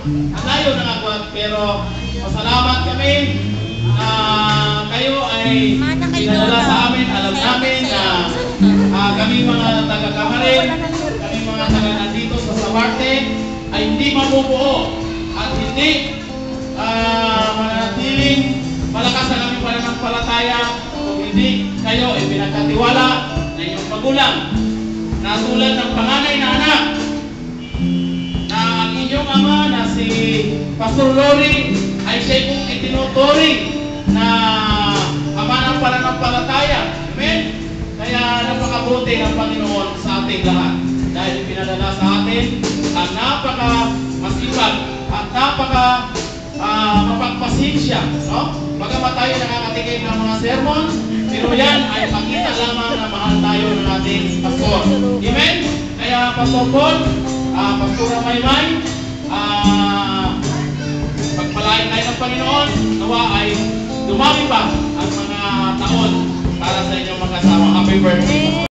ang layo ng agwat, pero pasalamat kami na kayo ay pinadala sa amin. Alam namin na kami mga taga-Kamarin, kami mga taga-nandito sa Sabarte ay hindi mabubuo at hindi mananatiling malakas ang aming pananampalataya kung hindi kayo ay pinagkatiwala na inyong magulang na tulad ng panganay na anak na ang inyong ama na si Pastor Lori ay siya kong itinuturi na ama ng pananampalataya. Amen? Kaya napakabuti ng Panginoon sa ating lahat dahil pinadala sa atin ang napaka-masipag at mapagpasensya, no? Bagamat tayo nakakatikim ng mga sermon, pero yan ay pakita lamang na mahal tayo ng ating pastor. Amen? Kaya Pastor Paul, Pastora Maymay, pagpalain tayo ng Panginoon, nawa ay dumami pa ang mga taon para sa inyong magkasama. Happy birthday!